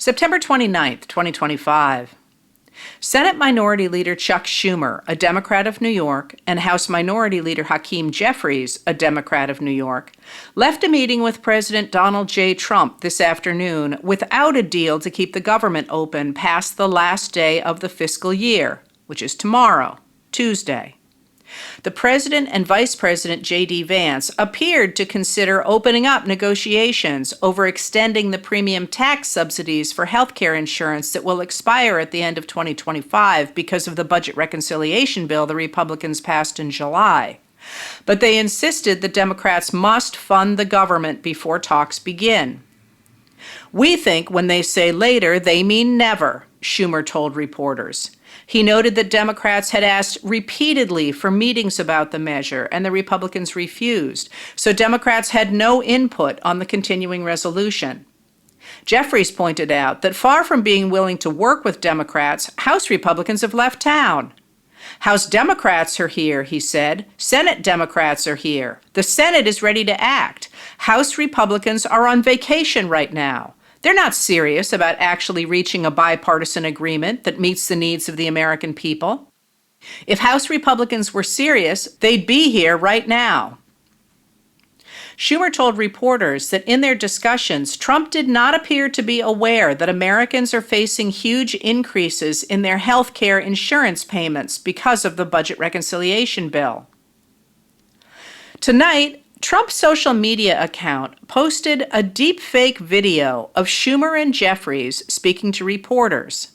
September 29th, 2025. Senate Minority Leader Chuck Schumer, a Democrat of New York, and House Minority Leader Hakeem Jeffries, a Democrat of New York, left a meeting with President Donald J. Trump this afternoon without a deal to keep the government open past the last day of the fiscal year, which is tomorrow, Tuesday. The President and Vice President J.D. Vance appeared to consider opening up negotiations over extending the premium tax subsidies for health care insurance that will expire at the end of 2025 because of the budget reconciliation bill the Republicans passed in July. But they insisted that Democrats must fund the government before talks begin. "We think when they say later, they mean never," Schumer told reporters. He noted that Democrats had asked repeatedly for meetings about the measure, and the Republicans refused, so Democrats had no input on the continuing resolution. Jeffries pointed out that far from being willing to work with Democrats, House Republicans have left town. "House Democrats are here," he said. "Senate Democrats are here. The Senate is ready to act. House Republicans are on vacation right now. They're not serious about actually reaching a bipartisan agreement that meets the needs of the American people. If House Republicans were serious, they'd be here right now." Schumer told reporters that in their discussions, Trump did not appear to be aware that Americans are facing huge increases in their health care insurance payments because of the budget reconciliation bill. Tonight, Trump's social media account posted a deepfake video of Schumer and Jeffries speaking to reporters.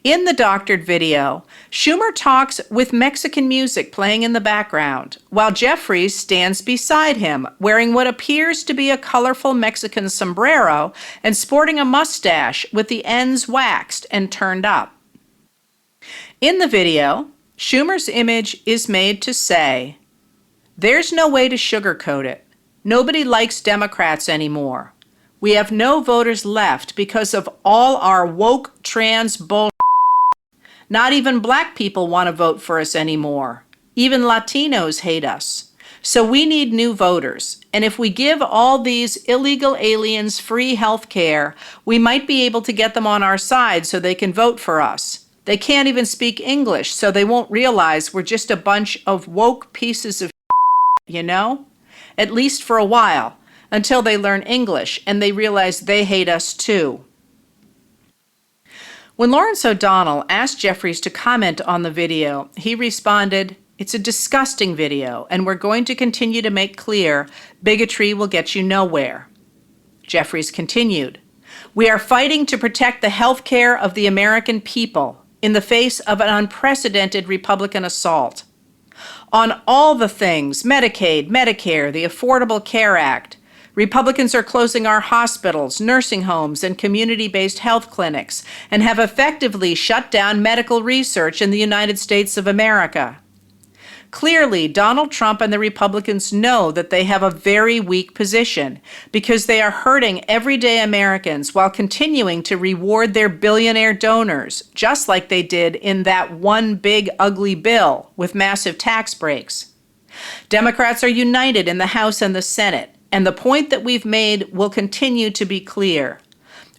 In the doctored video, Schumer talks with Mexican music playing in the background, while Jeffries stands beside him, wearing what appears to be a colorful Mexican sombrero and sporting a mustache with the ends waxed and turned up. In the video, Schumer's image is made to say, "There's no way to sugarcoat it. Nobody likes Democrats anymore. We have no voters left because of all our woke trans bull. Not even black people want to vote for us anymore. Even Latinos hate us. So we need new voters. And if we give all these illegal aliens free health care, we might be able to get them on our side so they can vote for us. They can't even speak English, so they won't realize we're just a bunch of woke pieces of you know? At least for a while, until they learn English and they realize they hate us too." When Lawrence O'Donnell asked Jeffries to comment on the video, he responded, "It's a disgusting video, and we're going to continue to make clear bigotry will get you nowhere." Jeffries continued, "We are fighting to protect the health care of the American people in the face of an unprecedented Republican assault. On all the things, Medicaid, Medicare, the Affordable Care Act, Republicans are closing our hospitals, nursing homes, and community-based health clinics, and have effectively shut down medical research in the United States of America. Clearly, Donald Trump and the Republicans know that they have a very weak position because they are hurting everyday Americans while continuing to reward their billionaire donors, just like they did in that one big ugly bill with massive tax breaks. Democrats are united in the House and the Senate, and the point that we've made will continue to be clear.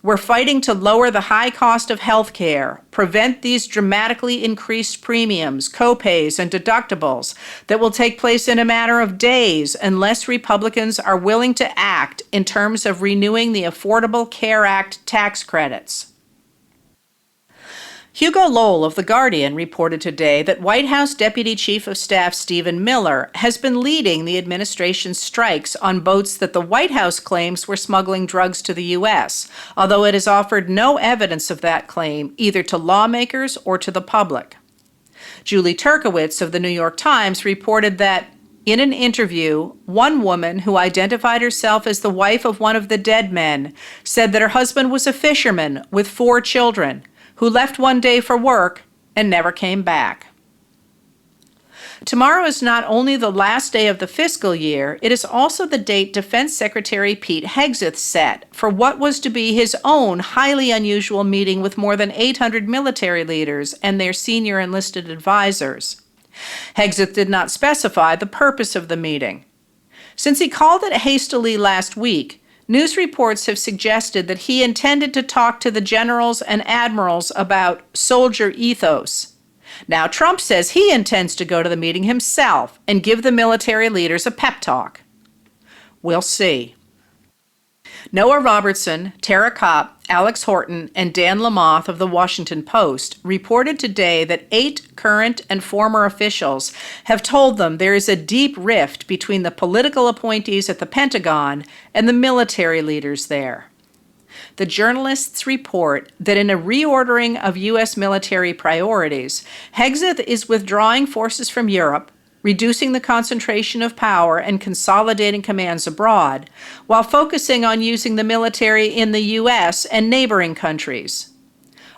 We're fighting to lower the high cost of health care, prevent these dramatically increased premiums, copays, and deductibles that will take place in a matter of days unless Republicans are willing to act in terms of renewing the Affordable Care Act tax credits." Hugo Lowell of The Guardian reported today that White House Deputy Chief of Staff Stephen Miller has been leading the administration's strikes on boats that the White House claims were smuggling drugs to the U.S., although it has offered no evidence of that claim either to lawmakers or to the public. Julie Turkowitz of The New York Times reported that, in an interview, one woman who identified herself as the wife of one of the dead men said that her husband was a fisherman with 4 children, who left one day for work and never came back. Tomorrow is not only the last day of the fiscal year, it is also the date Defense Secretary Pete Hegseth set for what was to be his own highly unusual meeting with more than 800 military leaders and their senior enlisted advisors. Hegseth did not specify the purpose of the meeting. Since he called it hastily last week, News reports have suggested that he intended to talk to the generals and admirals about soldier ethos. Now, Trump says he intends to go to the meeting himself and give the military leaders a pep talk. We'll see. Noah Robertson, Tara Kopp, Alex Horton, and Dan Lamothe of the Washington Post reported today that 8 current and former officials have told them there is a deep rift between the political appointees at the Pentagon and the military leaders there. The journalists report that in a reordering of U.S. military priorities, Hegseth is withdrawing forces from Europe, reducing the concentration of power and consolidating commands abroad, while focusing on using the military in the U.S. and neighboring countries.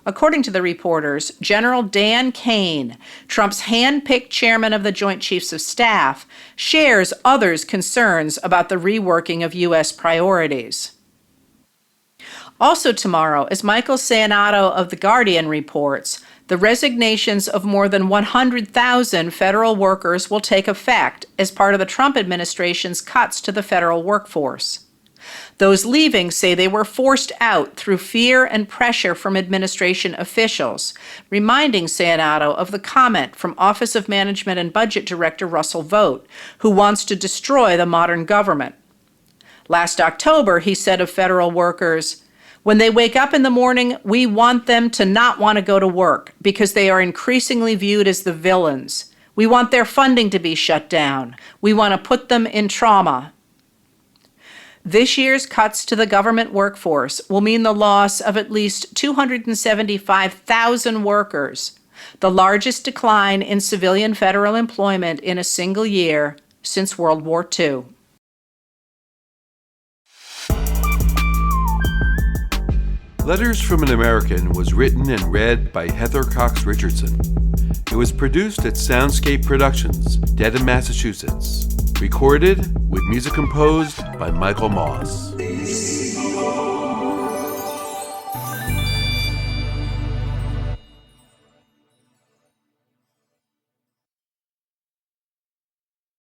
According to the reporters, General Dan Kane, Trump's hand-picked chairman of the Joint Chiefs of Staff, shares others' concerns about the reworking of U.S. priorities. Also tomorrow, as Michael Cianato of The Guardian reports, the resignations of more than 100,000 federal workers will take effect as part of the Trump administration's cuts to the federal workforce. Those leaving say they were forced out through fear and pressure from administration officials, reminding Cianato of the comment from Office of Management and Budget Director Russell Vought, who wants to destroy the modern government. Last October, he said of federal workers, "When they wake up in the morning, we want them to not want to go to work because they are increasingly viewed as the villains. We want their funding to be shut down. We want to put them in trauma." This year's cuts to the government workforce will mean the loss of at least 275,000 workers, the largest decline in civilian federal employment in a single year since World War II. Letters from an American was written and read by Heather Cox Richardson. It was produced at Soundscape Productions, Dedham, Massachusetts. Recorded with music composed by Michael Moss.